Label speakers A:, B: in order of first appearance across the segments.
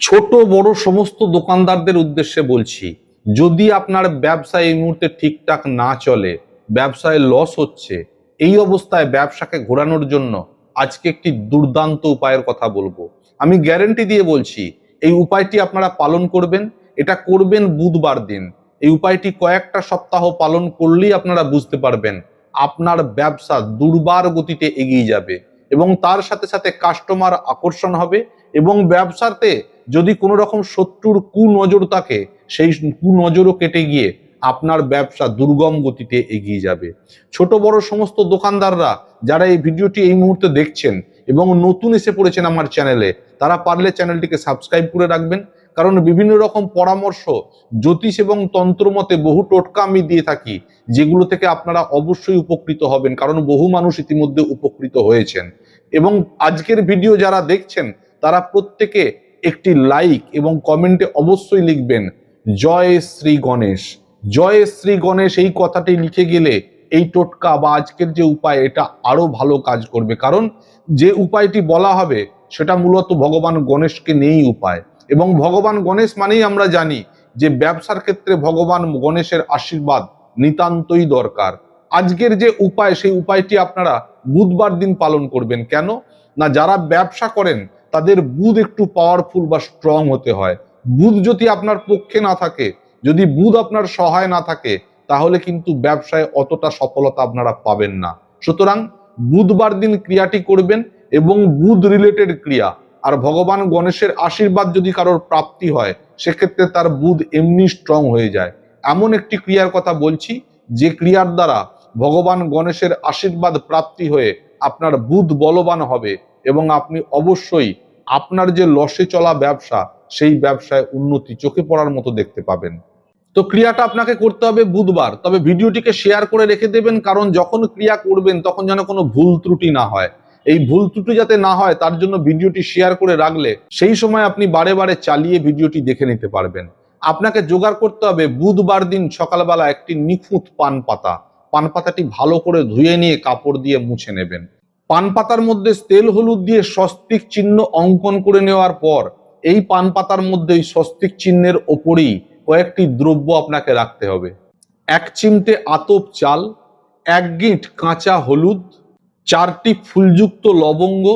A: ছোট বড় সমস্ত দোকানদারদের উদ্দেশ্যে বলছি, যদি আপনার ব্যবসা এই মুহূর্তে ঠিকঠাক না চলে, ব্যবসায় লস হচ্ছে, এই অবস্থায় ব্যবসাকে ঘোরানোর জন্য আজকে একটি দুর্দান্ত উপায়ের কথা বলবো। আমি গ্যারেন্টি দিয়ে বলছি, এই উপায়টি আপনারা পালন করবেন। এটা করবেন বুধবার দিন। এই উপায়টি কয়েকটা সপ্তাহ পালন করলেই আপনারা বুঝতে পারবেন আপনার ব্যবসা দুর্বার গতিতে এগিয়ে যাবে এবং তার সাথে সাথে কাস্টমার আকর্ষণ হবে এবং ব্যবসাতে যদি কোনো রকম শত্রুর কুনজর থাকে, সেই কুনজরও কেটে গিয়ে আপনার ব্যবসা দুর্গম গতিতে এগিয়ে যাবে। ছোট বড় সমস্ত দোকানদাররা যারা এই ভিডিওটি এই মুহূর্তে দেখছেন এবং নতুন এসে পড়েছেন আমার চ্যানেলে, তারা পারলে চ্যানেলটিকে সাবস্ক্রাইব করে রাখবেন, কারণ বিভিন্ন রকম পরামর্শ, জ্যোতিষ এবং তন্ত্রমতে বহু টোটকা আমি দিয়ে থাকি, যেগুলো থেকে আপনারা অবশ্যই উপকৃত হবেন, কারণ বহু মানুষ ইতিমধ্যে উপকৃত হয়েছেন। এবং আজকের ভিডিও যারা দেখছেন তারা প্রত্যেকে একটি লাইক এবং কমেন্টে অবশ্যই লিখবেন জয় শ্রী গণেশ। জয় শ্রী গণেশ এই কথাটি লিখে গেলে এই টোটকা বা আজকের যে উপায়, এটা আরো ভালো কাজ করবে, কারণ যে উপায়টি বলা হবে সেটা মূলত ভগবান গণেশকে নিয়েই উপায়। এবং ভগবান গণেশ মানেই আমরা জানি যে ব্যবসার ক্ষেত্রে ভগবান গণেশের আশীর্বাদ নিতান্তই দরকার। আজকের যে উপায়, সেই উপায়টি আপনারা বুধবার দিন পালন করবেন। কেন না, যারা ব্যবসা করেন তাদের বুধ একটু পাওয়ারফুল বা স্ট্রং হতে হয়। বুধ যদি আপনার পক্ষে না থাকে, যদি বুধ আপনার সহায় না থাকে, তাহলে কিন্তু ব্যবসায় অতটা সফলতা আপনারা পাবেন না। সুতরাং বুধবার দিন ক্রিয়াটি করবেন এবং বুধ রিলেটেড ক্রিয়া। আর ভগবান গণেশের আশীর্বাদ যদি কারোর প্রাপ্তি হয়, সেক্ষেত্রে তার বুধ এমনি স্ট্রং হয়ে যায়। এমন একটি ক্রিয়ার কথা বলছি যে ক্রিয়ার দ্বারা ভগবান গণেশের আশীর্বাদ প্রাপ্তি হয়ে আপনার বুধ বলবান হবে এবং আপনি অবশ্যই আপনার যে লসে চলা ব্যবসা, সেই ব্যবসায় উন্নতি চোখে পড়ার মতো দেখতে পাবেন। তো ক্রিয়াটা আপনাকে করতে হবে বুধবার, তবে ভিডিওটিকে শেয়ার করে রেখে দেবেন, কারণ যখন ক্রিয়া করবেন তখন যেন কোনো ভুল ত্রুটি না হয়। এই ভুল ত্রুটি যাতে না হয় তার জন্য ভিডিওটি শেয়ার করে রাখলে সেই সময় আপনি বারে বারে চালিয়ে ভিডিওটি দেখে নিতে পারবেন। আপনাকে জোগাড় করতে হবে বুধবার দিন সকালবেলা একটি নিখুঁত পান পাতা। পান পাতাটি ভালো করে ধুয়ে নিয়ে কাপড় দিয়ে মুছে নেবেন। পান পাতার মধ্যে তেল হলুদ দিয়ে স্বস্তিক চিহ্ন অঙ্কন করে নেওয়ার পর এই পান পাতার মধ্যে এই স্বস্তিক চিহ্নের ওপরেই কয়েকটি দ্রব্য আপনাকে রাখতে হবে। 1 চিমটে আতপ চাল, 1 গিঁট কাঁচা হলুদ, 4টি ফুলযুক্ত লবঙ্গ,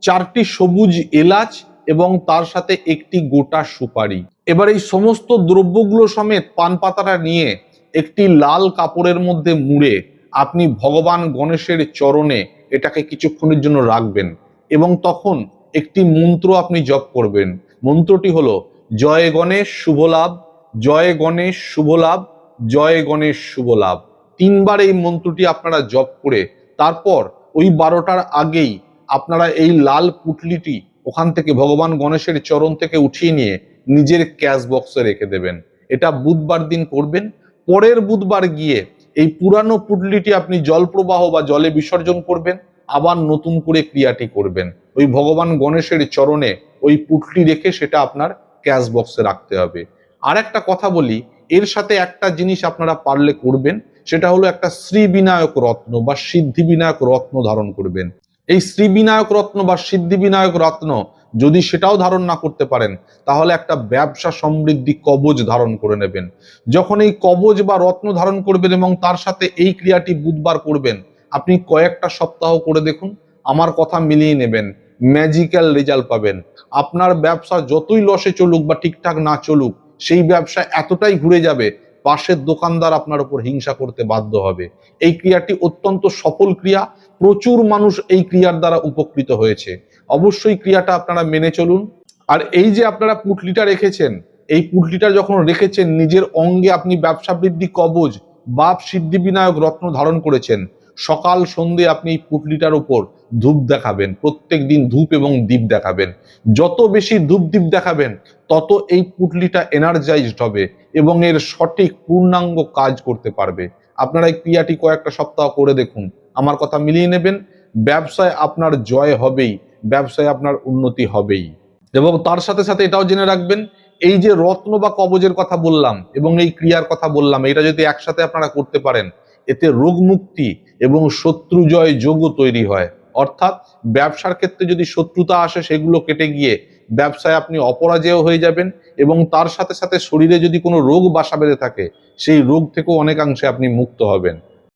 A: 4টি সবুজ এলাচ এবং তার সাথে একটি গোটা সুপারি। এবার এই সমস্ত দ্রব্যগুলো সমেত পান পাতাটা নিয়ে একটি লাল কাপড়ের মধ্যে মুড়ে আপনি ভগবান গণেশের চরণে এটাকে কিছুক্ষণের জন্য রাখবেন এবং তখন একটি মন্ত্র আপনি জপ করবেন। মন্ত্রটি হলো জয় গণেশ শুভ লাভ, জয় গণেশ শুভ লাভ, জয় গণেশ শুভ লাভ। 3 বার এই মন্ত্রটি আপনারা জপ করে তারপর ওই 12টার আগেই আপনারা এই লাল পুটলিটি ওখান থেকে ভগবান গণেশের চরণ থেকে উঠিয়ে নিয়ে নিজের ক্যাশ বক্সে রেখে দেবেন। এটা বুধবার দিন করবেন। পরের বুধবার গিয়ে এই পুরানো পুটলিটি আপনি জল প্রবাহ বা জলে বিসর্জন করবেন, আবার নতুন করে ক্রিয়াটি করবেন। ওই ভগবান গণেশের চরণে ওই পুটলি রেখে সেটা আপনার ক্যাশ বক্সে রাখতে হবে। আর একটা কথা বলি, এর সাথে একটা জিনিস আপনারা পারলে করবেন, সেটা হলো একটা শ্রী বিনায়ক রত্ন বা সিদ্ধি বিনায়ক রত্ন ধারণ করবেন। এই শ্রী বিনায়ক রত্ন বা সিদ্ধি বিনায়ক রত্ন যদি সেটাও ধারণ না করতে পারেন, তাহলে একটা ব্যবসা সমৃদ্ধি কবচ ধারণ করে নেবেন। যখন এই কবচ বা রত্ন ধারণ করবেন এবং তার সাথে এই ক্রিয়াটি বুধবার করবেন, আপনি কয়েকটা সপ্তাহ করে দেখুন, আমার কথা মিলিয়ে নেবেন, ম্যাজিক্যাল রেজাল্ট পাবেন। আপনার ব্যবসা যতই লসে চলুক বা ঠিকঠাক না চলুক, সেই ব্যবসা এতটাই ঘুরে যাবে, পাশের দোকানদার আপনার উপর হিংসা করতে বাধ্য হবে। এই ক্রিয়াটি অত্যন্ত সফল ক্রিয়া, প্রচুর মানুষ এই ক্রিয়ার দ্বারা উপকৃত হয়েছে। অবশ্যই ক্রিয়াটা আপনারা মেনে চলুন। আর এই যে আপনারা পুটলিটা রেখেছেন, এই পুটলিটা যখন রেখেছেন, নিজের অঙ্গে আপনি ব্যবসা বৃদ্ধি কবচ বা সিদ্ধি বিনায়ক রত্ন ধারণ করেছেন, সকাল সন্ধে আপনি এই পুটলিটার উপর ধূপ দেখাবেন। প্রত্যেক দিন ধূপ এবং দীপ দেখাবেন। যত বেশি ধূপ দীপ দেখাবেন, তত এই পুটলিটা এনার্জাইজড হবে এবং এর সঠিক পূর্ণাঙ্গ কাজ করতে পারবে। আপনারা এই ক্রিয়াটি কয়েকটা সপ্তাহ করে দেখুন, আমার কথা মিলিয়ে নেবেন, ব্যবসায় আপনার জয় হবেই, ব্যবসায় আপনার উন্নতি হবেই। এবং তার সাথে সাথে এটাও জেনে রাখবেন, এই যে রত্ন বা কবজের কথা বললাম এবং এই ক্রিয়ার কথা বললাম, এটা যদি একসাথে আপনারা করতে পারেন, এতে রোগ মুক্তি এবং শত্রু জয় যোগও তৈরি হয়। অর্থাৎ ব্যবসার ক্ষেত্রে যদি শত্রুতা আসে, সেগুলো কেটে গিয়ে ব্যবসায় আপনি অপরাজেয় হয়ে যাবেন এবং তার সাথে সাথে শরীরে যদি কোনো রোগ বাসা বেঁধে থাকে সেই রোগ থেকেও অনেকাংশে আপনি মুক্ত হবেন।